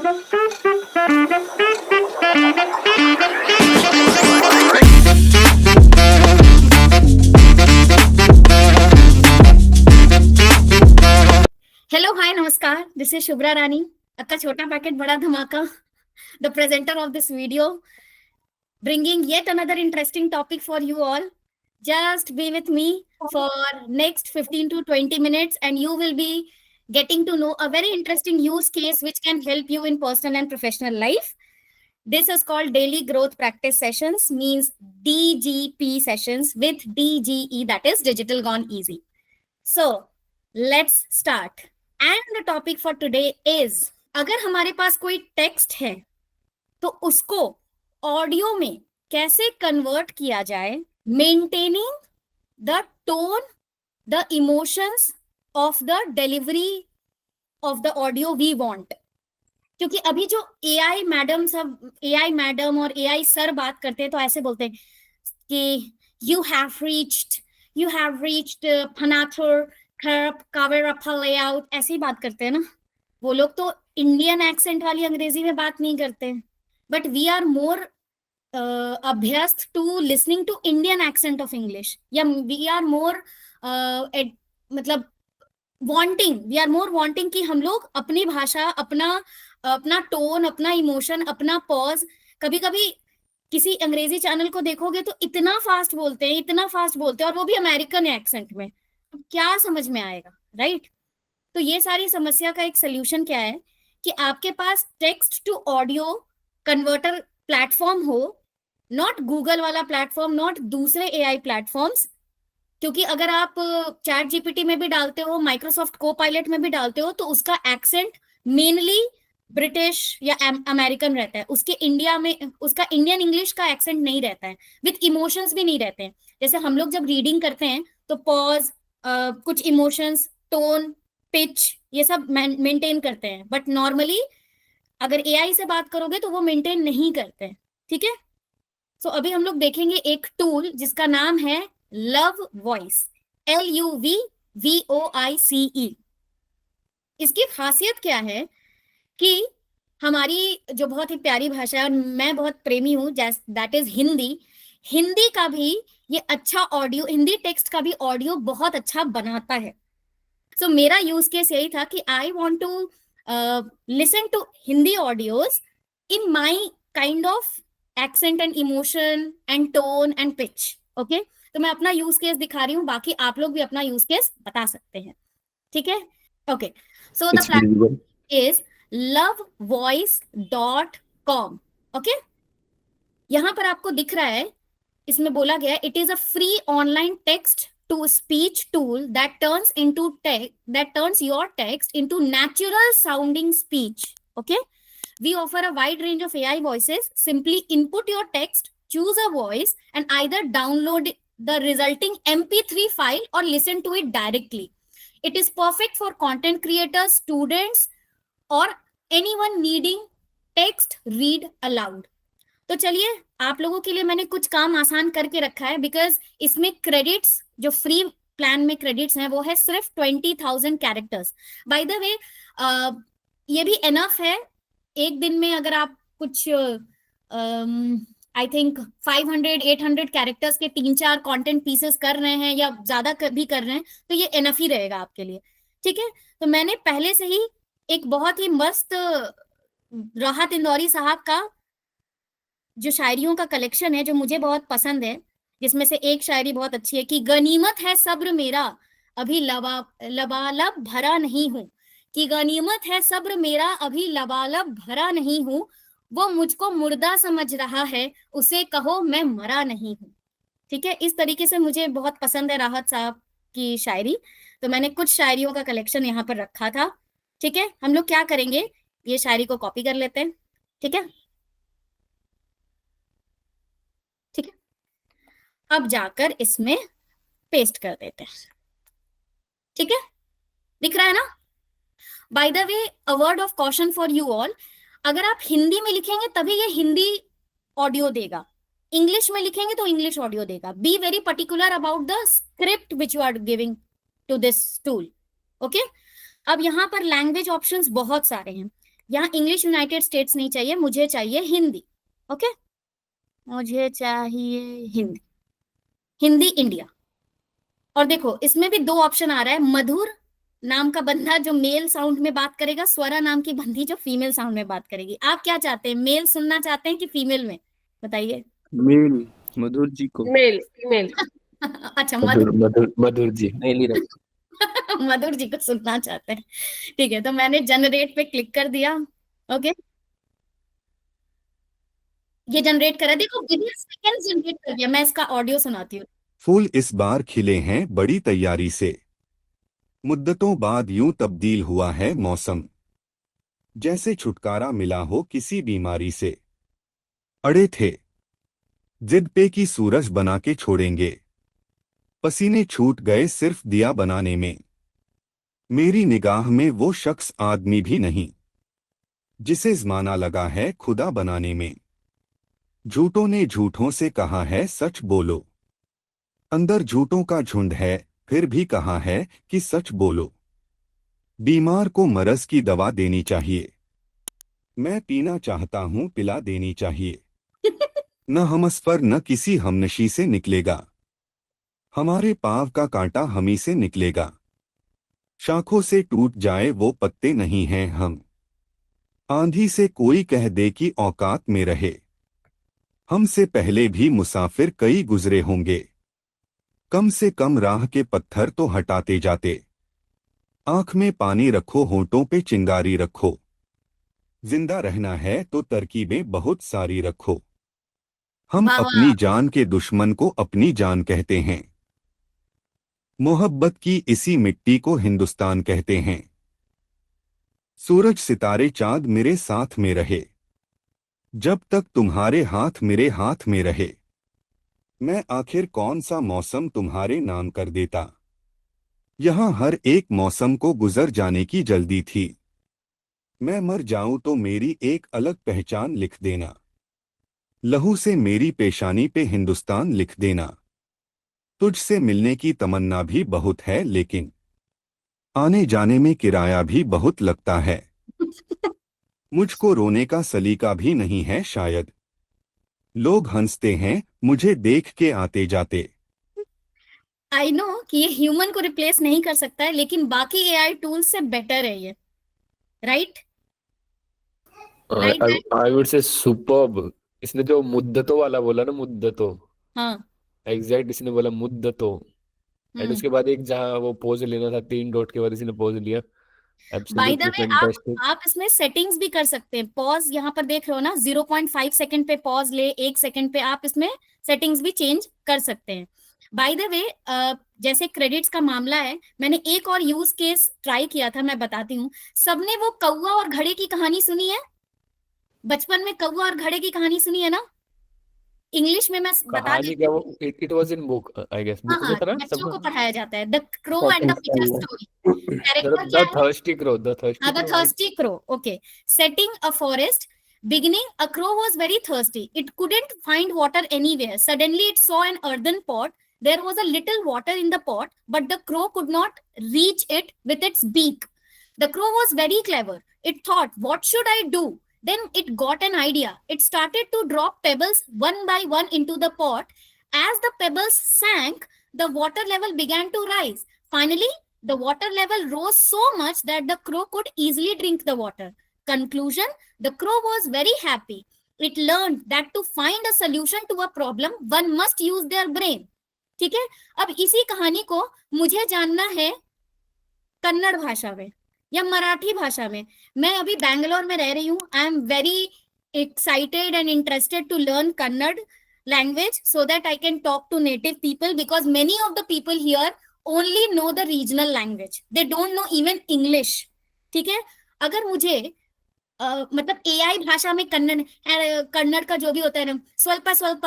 Hello, हाय, नमस्कार. This is Shubhra रानी, आपका छोटा पैकेट बड़ा धमाका, the presenter of this video, bringing yet another interesting topic for you all. Just be with me for next 15 to 20 minutes and you will be getting to know a very interesting use case which can help you in personal and professional life. This is called daily growth practice sessions, means DGP sessions with DGE, that is digital gone easy. So let's start. And the topic for today is, अगर हमारे पास कोई text है तो उसको audio में कैसे convert किया जाए, maintaining the tone, the emotions of the delivery of the audio we want. क्योंकि अभी जो एआई मैडम और एआई सर बात करते हैं तो ऐसे बोलते हैं कि यू हैव रीच्ड फनाथुर लेआउट, ऐसी बात करते हैं ना. वो लोग तो इंडियन एक्सेंट वाली अंग्रेजी में बात नहीं करते, बट वी आर मोर अभ्यस्त to listening to Indian accent of English, या वी आर मोर मतलब वी आर मोर वांटिंग कि हम लोग अपनी भाषा, अपना टोन, अपना इमोशन, अपना पॉज. कभी कभी किसी अंग्रेजी चैनल को देखोगे तो इतना फास्ट बोलते हैं, और वो भी अमेरिकन एक्सेंट में. क्या समझ में आएगा, राइट? तो ये सारी समस्या का एक सोल्यूशन क्या है कि आपके पास text to audio converter platform हो, नॉट गूगल वाला प्लेटफॉर्म, नॉट दूसरे एआई प्लेटफॉर्म्स. क्योंकि अगर आप चैट जीपीटी में भी डालते हो, माइक्रोसॉफ्ट कोपायलट में भी डालते हो, तो उसका एक्सेंट मेनली ब्रिटिश या अमेरिकन रहता है. उसके इंडिया में उसका इंडियन इंग्लिश का एक्सेंट नहीं रहता है, विथ इमोशंस भी नहीं रहते हैं. जैसे हम लोग जब रीडिंग करते हैं तो पॉज, कुछ इमोशंस, टोन, पिच, ये सब मेंटेन करते हैं, बट नॉर्मली अगर एआई से बात करोगे तो वो मेंटेन नहीं करते हैं. ठीक है. सो अभी हम लोग देखेंगे एक टूल जिसका नाम है लव वॉइस, LUVVOICE. इसकी खासियत क्या है कि हमारी जो बहुत ही प्यारी भाषा है और मैं बहुत प्रेमी हूँ, दैट इज हिंदी का भी ये अच्छा ऑडियो, हिंदी टेक्स्ट का भी ऑडियो बहुत अच्छा बनाता है. सो मेरा यूज केस यही था कि I want to listen to Hindi audios in my kind of accent and emotion and tone and pitch. Okay, तो मैं अपना यूज केस दिखा रही हूँ, बाकी आप लोग भी अपना यूज केस बता सकते हैं. ठीक है. Okay, so the platform is lovevoice.com. Okay, यहां पर आपको दिख रहा है, इसमें बोला गया it is a free online text to speech tool that turns your text into natural sounding speech. Okay, we offer a wide range of AI voices. Simply input your text, choose a voice, and either download the resulting MP3 file or listen to it directly. It is perfect for content creators, students, or anyone needing text read aloud. तो चलिए, आप लोगों के लिए मैंने कुछ काम आसान करके रखा है, बिकॉज इसमें क्रेडिट्स, जो फ्री प्लान में क्रेडिट्स हैं, वो है सिर्फ 20,000 कैरेक्टर्स. बाय द वे, ये भी एनफ है. एक दिन में अगर आप कुछ आई थिंक 500-800 कैरेक्टर्स के 3-4 कंटेंट पीसेस कर रहे हैं या ज्यादा भी कर रहे हैं, तो ये एनफ ही रहेगा आपके लिए. ठीक है. तो मैंने पहले से ही एक बहुत ही मस्त राहत इंदौरी साहब का जो शायरियों का कलेक्शन है, जो मुझे बहुत पसंद है, जिसमें से एक शायरी बहुत अच्छी है कि गनीमत है सब्र मेरा, अभी लबालब भरा नहीं हूं. कि गनीमत है सब्र मेरा, अभी लबालब भरा नहीं हूं. वो मुझको मुर्दा समझ रहा है, उसे कहो मैं मरा नहीं हूं. ठीक है. इस तरीके से मुझे बहुत पसंद है राहत साहब की शायरी, तो मैंने कुछ शायरियों का कलेक्शन यहाँ पर रखा था. ठीक है. हम लोग क्या करेंगे, ये शायरी को कॉपी कर लेते हैं. ठीक है. ठीक है, अब जाकर इसमें पेस्ट कर देते हैं. ठीक है, दिख रहा है ना? By the way, a word of caution for you all, अगर आप हिंदी में लिखेंगे तभी ये हिंदी ऑडियो देगा, इंग्लिश में लिखेंगे तो इंग्लिश ऑडियो देगा. Be very particular about the script which you are giving to this tool. Okay, अब यहाँ पर लैंग्वेज ऑप्शंस बहुत सारे हैं. यहाँ इंग्लिश यूनाइटेड स्टेट्स नहीं चाहिए, मुझे चाहिए हिंदी। ओके, मुझे चाहिए हिंदी, हिंदी इंडिया। और देखो इसमें भी दो ऑप्शन आ रहा है, मधुर नाम का बंदा जो मेल साउंड में बात करेगा, स्वरा नाम की बंदी जो फीमेल साउंड में बात करेगी। आप क्या चाहते हैं, मेल सुनना चाहते हैं कि फीमेल में, बताइए। मेल। मधुर जी को। Male, female. अच्छा, मधुर मधुर। मधुर मधुर जी मेल ही रख। मधुर जी को सुनना चाहते हैं, ठीक है। तो मैंने जनरेट पे क्लिक कर दिया। ओके, ये जनरेट करा, देखो विद इन सेकंड जनरेट कर दिया। मैं इसका ऑडियो सुनाती हूँ। फूल इस बार खिले हैं बड़ी तैयारी से, मुद्दतों बाद यूं तब्दील हुआ है मौसम, जैसे छुटकारा मिला हो किसी बीमारी से। अड़े थे जिद पे की सूरज बना के छोड़ेंगे, पसीने छूट गए सिर्फ दिया बनाने में। मेरी निगाह में वो शख्स आदमी भी नहीं, जिसे ज़माना लगा है खुदा बनाने में। झूठों ने झूठों से कहा है सच बोलो, अंदर झूठों का झुंड है फिर भी कहा है कि सच बोलो। बीमार को मरज की दवा देनी चाहिए, मैं पीना चाहता हूँ पिला देनी चाहिए। न हमसफर न किसी हमनशी से निकलेगा, हमारे पाँव का कांटा हमी से निकलेगा। शाखों से टूट जाए वो पत्ते नहीं हैं हम, आंधी से कोई कह दे कि औकात में रहे। हमसे पहले भी मुसाफिर कई गुजरे होंगे, कम से कम राह के पत्थर तो हटाते जाते। आंख में पानी रखो होंठों पे चिंगारी रखो, जिंदा रहना है तो तरकीबें बहुत सारी रखो। हम वाह वाह। अपनी जान के दुश्मन को अपनी जान कहते हैं, मोहब्बत की इसी मिट्टी को हिंदुस्तान कहते हैं। सूरज सितारे चांद मेरे साथ में रहे, जब तक तुम्हारे हाथ मेरे हाथ में रहे। मैं आखिर कौन सा मौसम तुम्हारे नाम कर देता, यहाँ हर एक मौसम को गुजर जाने की जल्दी थी। मैं मर जाऊं तो मेरी एक अलग पहचान लिख देना, लहू से मेरी पेशानी पे हिंदुस्तान लिख देना। तुझसे मिलने की तमन्ना भी बहुत है लेकिन आने जाने में किराया भी बहुत लगता है। मुझको रोने का सलीका भी नहीं है शायद, लोग हंसते हैं मुझे देख के आते जाते। आई नो कि ये ह्यूमन को रिप्लेस नहीं कर सकता है, लेकिन बाकी एआई टूल से बेटर है ये, right? Right. I would say superb. इसने जो मुद्दतों वाला बोला ना, मुद्दतों, हाँ। एग्जैक्ट इसने बोला मुद्दतों। एंड हम्म। उसके बाद एक जहाँ वो पोज लेना था 3 डॉट के बाद इसने पोज लिया। By the absolutely way, fantastic. आप इसमें सेटिंग्स भी कर सकते हैं। पॉज यहाँ पर देख रहे हो ना, 0.5 सेकंड पे पॉज ले, 1 सेकंड पे आप इसमें सेटिंग्स भी चेंज कर सकते हैं। बाय द वे, जैसे क्रेडिट्स का मामला है, मैंने एक और यूज केस ट्राई किया था, मैं बताती हूँ। सबने वो कौवा और घड़े की कहानी सुनी है? बचपन में कौवा और घड़े की कहानी सुनी है ना? इंग्लिश में मैं बता कहानी देती क्या हूँ। वो, it was in book I guess, हाँ बुक में हाँ, था ना बच्चों सब। को पढ़ाया जाता है, the crow and the fisher story. Character क्या द है? Thirsty crow, the thirsty The crow right. thirsty crow. Okay. Setting a forest. Beginning, a crow was very thirsty. It couldn't find water anywhere. Suddenly, it saw an earthen pot. There was a little water in the pot, but the crow could not reach it with its beak. The crow was very clever. It thought, what should I do? Then it got an idea. It started to drop pebbles one by one into the pot. As the pebbles sank, the water level began to rise. Finally, the water level rose so much that the crow could easily drink the water. Conclusion: the crow was very happy. It learned that to find a solution to a problem, one must use their brain. ठीक है, अब इसी कहानी को मुझे जानना है कन्नड़ भाषा में या मराठी भाषा में। मैं अभी बैंगलोर में रह रही हूँ। I am very excited and interested to learn Kannada language so that I can talk to native people, because many of the people here only know the regional language. They don't know even English. ठीक है, अगर मुझे मतलब AI भाषा में कन्नड़ का जो भी होता है ना, स्वल्प स्वल्प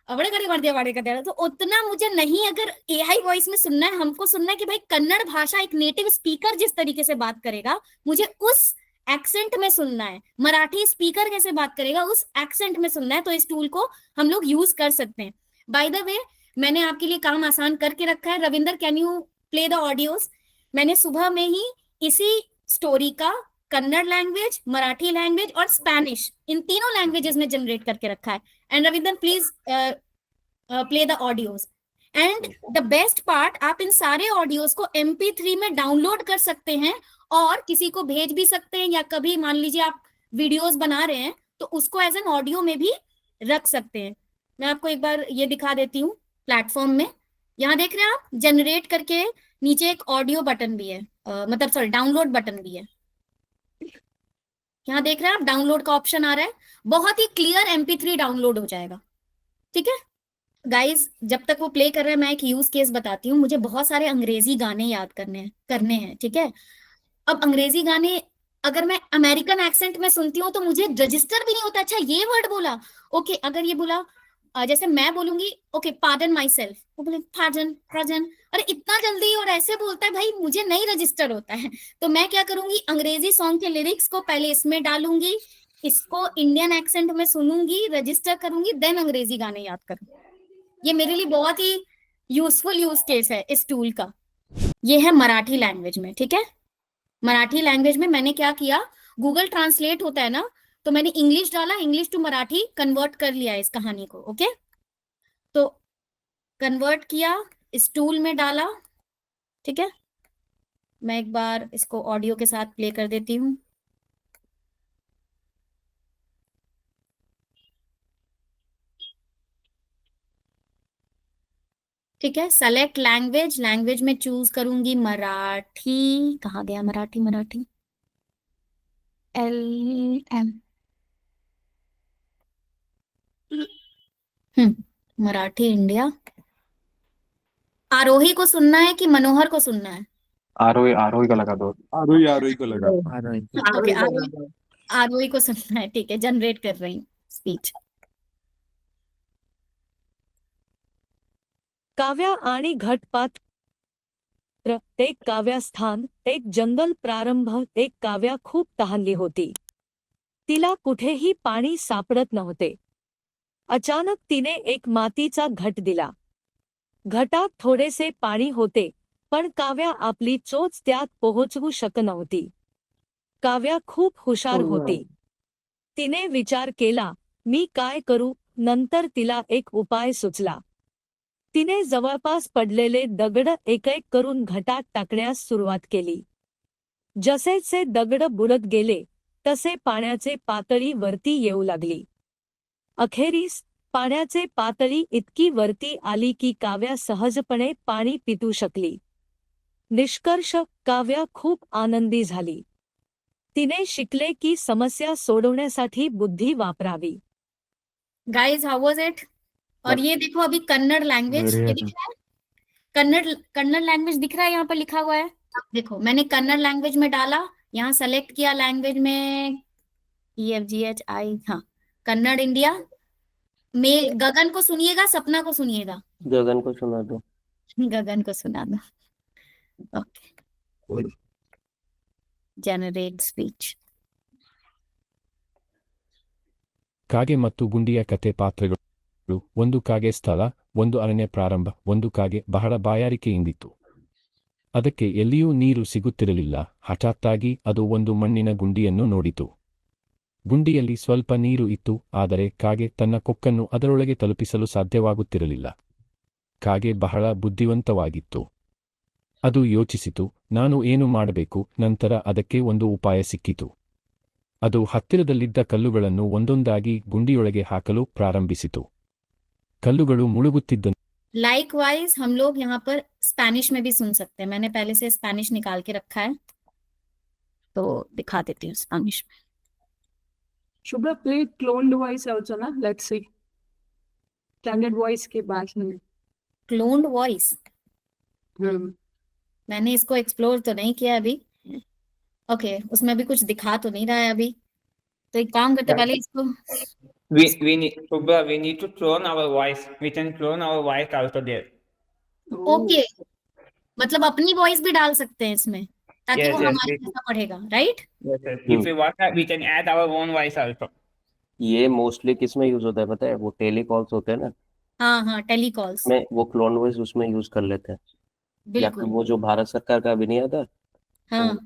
बड़े करे कर दिया बड़े कर दिया, तो उतना मुझे नहीं। अगर एआई वॉइस में सुनना है, हमको सुनना है कि भाई कन्नड़ भाषा एक नेटिव स्पीकर जिस तरीके से बात करेगा, मुझे उस एक्सेंट में सुनना है। मराठी स्पीकर कैसे बात करेगा, उस एक्सेंट में सुनना है। तो इस टूल को हम लोग यूज कर सकते हैं। बाय द वे, मैंने आपके लिए काम आसान करके रखा है। Ravinder, can you play the audios? मैंने सुबह में ही इसी स्टोरी का कन्नड़ लैंग्वेज, मराठी लैंग्वेज और स्पेनिश, इन तीनों लैंग्वेजेस में जनरेट करके रखा है। And Ravinder please play the audios. And the best part, आप इन सारे ऑडियोज को MP3 में डाउनलोड कर सकते हैं और किसी को भेज भी सकते हैं, या कभी मान लीजिए आप वीडियोस बना रहे हैं तो उसको एज एन ऑडियो में भी रख सकते हैं। मैं आपको एक बार ये दिखा देती हूँ प्लेटफॉर्म में। यहाँ देख रहे हैं आप, जनरेट करके नीचे एक ऑडियो बटन भी है, मतलब सॉरी डाउनलोड बटन भी है। यहाँ देख रहे हैं आप, डाउनलोड का ऑप्शन आ रहा है, बहुत ही क्लियर MP3 डाउनलोड हो जाएगा। ठीक है गाइज, जब तक वो प्ले कर रहे हैं मैं एक यूज केस बताती हूँ। मुझे बहुत सारे अंग्रेजी गाने याद करने हैं। ठीक है, अब अंग्रेजी गाने अगर मैं अमेरिकन एक्सेंट में सुनती हूँ तो मुझे रजिस्टर भी नहीं होता, अच्छा ये वर्ड बोला, ओके अगर ये बोला जैसे मैं बोलूंगी ओके पार्डन माई सेल्फ, वो बोले पार्डन पार्डन, अरे इतना जल्दी और ऐसे बोलता है भाई, मुझे नहीं रजिस्टर होता है। तो मैं क्या करूंगी, अंग्रेजी सॉन्ग के लिरिक्स को पहले इसमें डालूंगी, इसको इंडियन एक्सेंट में सुनूंगी, रजिस्टर करूंगी, देन अंग्रेजी गाने याद करूंगी। ये मेरे लिए बहुत ही यूजफुल यूज केस है इस टूल का। ये है मराठी लैंग्वेज में। ठीक है, मराठी लैंग्वेज में मैंने क्या किया, गूगल ट्रांसलेट होता है ना, तो मैंने इंग्लिश डाला, इंग्लिश टू मराठी कन्वर्ट कर लिया इस कहानी को। ओके, तो कन्वर्ट किया, इस टूल में डाला। ठीक है, मैं एक बार इसको ऑडियो के साथ प्ले कर देती हूँ। ठीक है, सेलेक्ट लैंग्वेज, लैंग्वेज में चूज करूंगी मराठी। कहाँ गया मराठी, मराठी LM, मराठी इंडिया। आरोही को सुनना है कि मनोहर को सुनना है? आरोही आरोही का लगा दो। आरोही को लगा। ओके, आरोही को सुनना है। ठीक है, जनरेट कर रही हूँ स्पीच। काव्या आणि घटपात्र, एक काव्यास्थान, एक जंगल प्रारंभ, एक काव्या खूप तहानली होती. तिला कुठेही पाणी सापडत नव्हते. अचानक तिने एक मातीचा घट दिला. घटात थोडेसे पाणी होते, पण काव्या आपली चोच त्यात पोहोचवू शकत नव्हती. काव्या खूप हुशार होती. तिने विचार केला, मी काय करू. नंतर तिला एक उपाय सुचला. तिने जवळपास पडलेले दगड एक-एक करून घटात टाकण्यास सुरुवात केली. जसेचे दगड बुडत गेले, तसे पाण्याचे पातळी वरती येऊ लागली. अखेरीस पाण्याचे पातळी इतकी वरती आली की काव्या सहजपणे पाणी पितू शकली. निष्कर्ष, काव्या खूप आनंदी झाली. तिने शिकले की समस्या सोडवण्यासाठी बुद्धी वापरावी. Guys, how was it? और ये देखो अभी कन्नड़ लैंग्वेज, ये दिख रहा है, कन्नड़ लैंग्वेज दिख रहा है, यहाँ पर लिखा हुआ है। देखो मैंने कन्नड़ लैंग्वेज में डाला, यहाँ सेलेक्ट किया लैंग्वेज में EFGHI, हाँ कन्नड़ इंडिया। मेल गगन को सुनिएगा, सपना को सुनिएगा। गगन को सुना दो। गगन को सुना दो। Okay, generate speech. ಕಾಗೆ ಮತ್ತು ಗುಂಡಿಯ ಕತೆ ಪಾತ್ರಗಳು. ಒಂದು ಕಾಗೆ ಸ್ಥಳ, ಒಂದು ಅರಣ್ಯ ಪ್ರಾರಂಭ. ಒಂದು ಕಾಗೆ ಬಹಳ ಬಾಯಾರಿಕೆಯಿಂದಿತ್ತು. ಅದಕ್ಕೆ ಎಲ್ಲಿಯೂ ನೀರು ಸಿಗುತ್ತಿರಲಿಲ್ಲ. ಹಠಾತ್ತಾಗಿ ಅದು ಒಂದು ಮಣ್ಣಿನ ಗುಂಡಿಯನ್ನು ನೋಡಿತು. ಗುಂಡಿಯಲ್ಲಿ ಸ್ವಲ್ಪ ನೀರು ಇತ್ತು, ಆದರೆ ಕಾಗೆ ತನ್ನ ಕೊಕ್ಕನ್ನು ಅದರೊಳಗೆ ತಲುಪಿಸಲು ಸಾಧ್ಯವಾಗುತ್ತಿರಲಿಲ್ಲ. ಕಾಗೆ ಬಹಳ ಬುದ್ಧಿವಂತವಾಗಿತ್ತು. ಅದು ಯೋಚಿಸಿತು, ನಾನು ಏನು ಮಾಡಬೇಕು. ನಂತರ ಅದಕ್ಕೆ ಒಂದು ಉಪಾಯ ಸಿಕ್ಕಿತು. ಅದು ಹತ್ತಿರದಲ್ಲಿದ್ದ ಕಲ್ಲುಗಳನ್ನು ಒಂದೊಂದಾಗಿ ಗುಂಡಿಯೊಳಗೆ ಹಾಕಲು ಪ್ರಾರಂಭಿಸಿತು. ಕಲ್ಲುಗಳು ಮುಳುಗುತ್ತಿದ್ದಂತೆ लाइकवाइज हम लोग यहाँ पर स्पेनिश में भी सुन सकते हैं। मैंने पहले से स्पेनिश निकाल के रखा है, तो दिखा देती हूँ स्पेनिश में। Shubha, play cloned voice also, na? Let's see. Standard voice के बाद में. Cloned voice Hmm. मैंने इसको एक्सप्लोर तो नहीं किया अभी। ओके, उसमें भी कुछ दिखा तो नहीं रहा है अभी, तो एक काम करते हैं, पहले इसको We need Shubha, we need to clone our voice. We can clone our voice also there. Okay, मतलब अपनी वॉइस भी डाल सकते हैं इसमें, ताकि Yes, वो yes, हमारे yes. जैसा पढ़ेगा, right? Yes, yes. If we want that, we can add our own voice also. ये मोस्टली किस में यूज होता है पता है? वो टेलीकॉल्स होते हैं ना, हाँ हाँ, टेलीकॉल्स, में वो क्लोन वॉइस उसमें यूज कर लेते हैं. या फिर बिल्कुल। वो जो भारत सरकार का भी नहीं आता, हाँ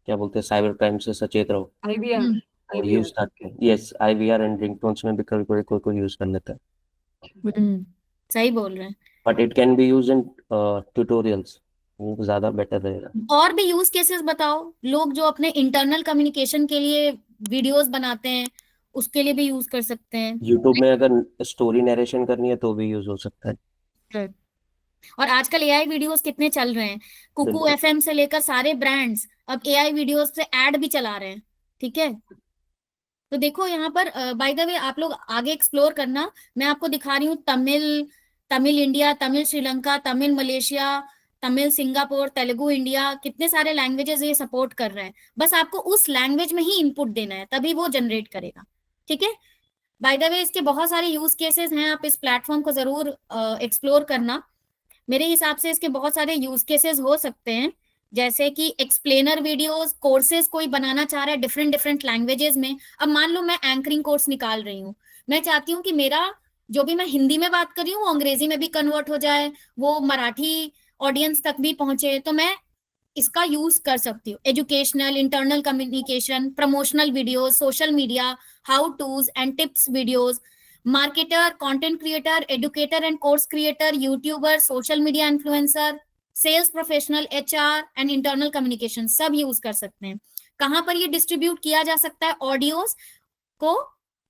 क्या बोलते हैं, साइबर क्राइम से सचेत रहो, IVR. हम्म, और यूज स्टार्ट किया। यस, IVR एंड रिंगटोन्स में भी कभी कभी कोई कोई यूज कर लेता है, सही बोल रहे हैं। But it can be use in tutorials, वो ज्यादा बेटर रहेगा। और भी यूज केसेस बताओ, लोग जो अपने इंटरनल कम्युनिकेशन के लिए वीडियोस बनाते हैं उसके लिए भी यूज कर सकते हैं। यूट्यूब में अगर स्टोरी नरेशन करनी है तो भी यूज हो सकता है। Right. और आजकल एआई वीडियोस कितने चल रहे हैं, कुकू बिल्कुल। एफएम से लेकर सारे ब्रांड्स अब एआई वीडियोस से ऐड भी चला रहे हैं। ठीक है, तो देखो यहाँ पर बाय द वे आप लोग आगे एक्सप्लोर करना। मैं आपको दिखा रही हूँ Tamil, Tamil India, Tamil Sri Lanka, Tamil Malaysia, Tamil Singapore, Telugu India, कितने सारे लैंग्वेजेस ये सपोर्ट कर रहे हैं। बस आपको उस लैंग्वेज में ही इनपुट देना है तभी वो जनरेट करेगा। ठीक है, बाय द वे इसके बहुत सारे यूज केसेस हैं, आप इस प्लेटफॉर्म को जरूर एक्सप्लोर करना। मेरे हिसाब से इसके बहुत सारे यूज केसेस हो सकते हैं, जैसे कि एक्सप्लेनर वीडियोस, कोर्सेज कोई बनाना चाह रहा है डिफरेंट डिफरेंट लैंग्वेजेस में। अब मान लो मैं एंकरिंग कोर्स निकाल रही हूँ, मैं चाहती हूँ कि मेरा जो भी मैं हिंदी में बात कर रही हूँ वो अंग्रेजी में भी कन्वर्ट हो जाए, वो मराठी ऑडियंस तक भी पहुंचे, तो मैं इसका यूज कर सकती हूँ। Educational, internal communication, promotional videos, social media, how tos and tips videos, marketer, content creator, educator and course creator, YouTuber, social media influencer, sales professional, HR and internal communication सब यूज कर सकते हैं। कहाँ पर ये डिस्ट्रीब्यूट किया जा सकता है? ऑडियोज को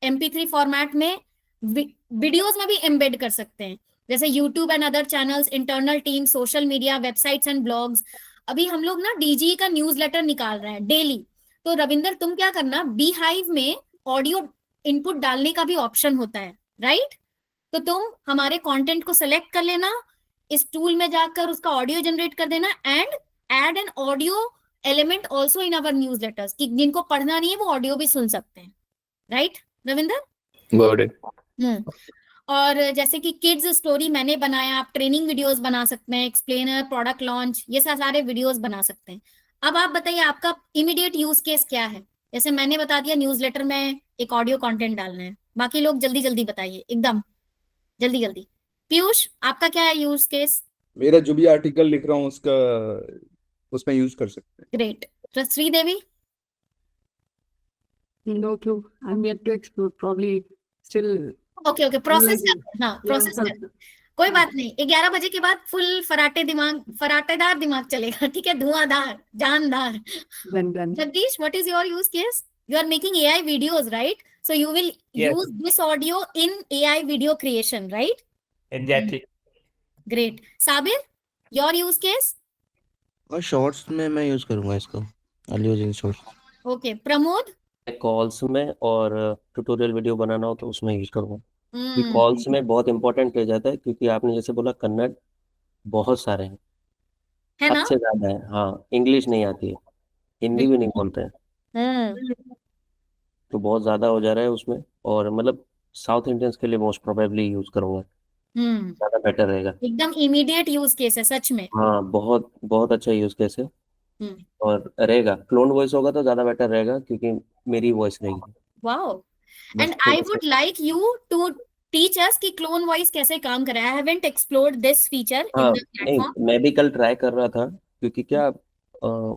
MP3 फॉर्मेट में वीडियोस में भी एम्बेड कर सकते हैं, जैसे YouTube and other channels, internal team, social media, websites and blogs. अभी हम लोग ना DG का न्यूज़लेटर निकाल रहे हैं डेली, तो रविंदर तुम क्या करना, बीहाइव में ऑडियो इनपुट डालने का भी ऑप्शन होता है, राइट? तो तुम हमारे कंटेंट को सिलेक्ट कर लेना, इस टूल में जाकर उसका ऑडियो जनरेट कर देना and add an audio element also in our newsletters, कि जिनको पढ़ना नहीं है वो ऑडियो भी सुन सकते हैं, राइट रविंदर? Got it. और जैसे कि किड्स स्टोरी मैंने बनाया, आप ट्रेनिंग वीडियोस बना सकते हैं, एक्सप्लेनर, प्रोडक्ट लॉन्च, ये सारे वीडियोस बना सकते हैं। अब आप बताइए आपका इमीडिएट यूज केस क्या है? जैसे मैंने बता दिया न्यूज़लेटर में एक ऑडियो कंटेंट डालना है, बाकी लोग जल्दी जल्दी बताइए, एकदम जल्दी जल्दी। पीयूष आपका क्या है यूज केस? मेरा जो भी आर्टिकल लिख रहा हूँ उसका उसमें यूज कर सकते हैं। Great. Sridevi? No clue. I'm yet to explore. Probably still. Okay process Analyzing. हाँ Yeah, प्रोसेस some- कर, कोई बात नहीं, 11 बजे के बाद फुल फराटेदार दिमाग चलेगा, ठीक है, धुआंधार, जानदार। Then. Jagdish, what is your use case? You are making AI videos, right? So you will Yes. use this audio in AI video creation, right? Exactly. Great. Sabir, your use case? और shorts में मैं use करूंगा इसको, I use in shorts. Okay. Pramod? Calls में और tutorial video बनाना हो तो उसमें यूज करूँगा, क्योंकि Hmm. कॉल्स में बहुत इंपॉर्टेंट रह जाता है, क्योंकि आपने जैसे बोला कन्नड़ बहुत सारे हैं, है ना? हद से ज्यादा है। हाँ, इंग्लिश नहीं आती है, हिंदी भी नहीं बोलते हैं, तो बहुत ज्यादा हो जा रहा है उसमें। और मतलब साउथ इंडियंस के लिए मोस्ट प्रोबेबली यूज करूंगा, ज्यादा बेटर रहेगा। एकदम इमीडिएट यूज केस है सच में। हाँ, बहुत बहुत अच्छा यूज केस है। हम्म। और रहेगा क्लोन वॉइस होगा तो ज्यादा बेटर रहेगा, क्योंकि मेरी वॉइस रहेगी। Wow. बस And I would like you to teach us कि clone voice कैसे काम करे. I haven't explored this feature in हाँ, the नहीं, platform. मैं भी कल ट्राई कर रहा था, क्योंकि क्या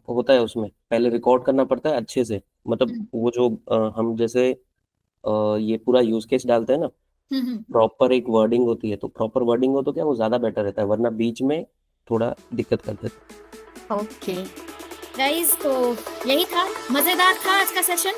होता है उसमें पहले रिकॉर्ड करना पड़ता है अच्छे से, मतलब वो जो हम जैसे ये पूरा यूज केस डालते हैं ना, हम्म। प्रॉपर एक वर्डिंग होती है, तो प्रॉपर वर्डिंग हो तो क्या वो ज्यादा बेटर रहता है, वरना बीच में थोड़ा दिक्कत कर देता है। ओके गाइस, तो यही था, मजेदार था आज का सेशन।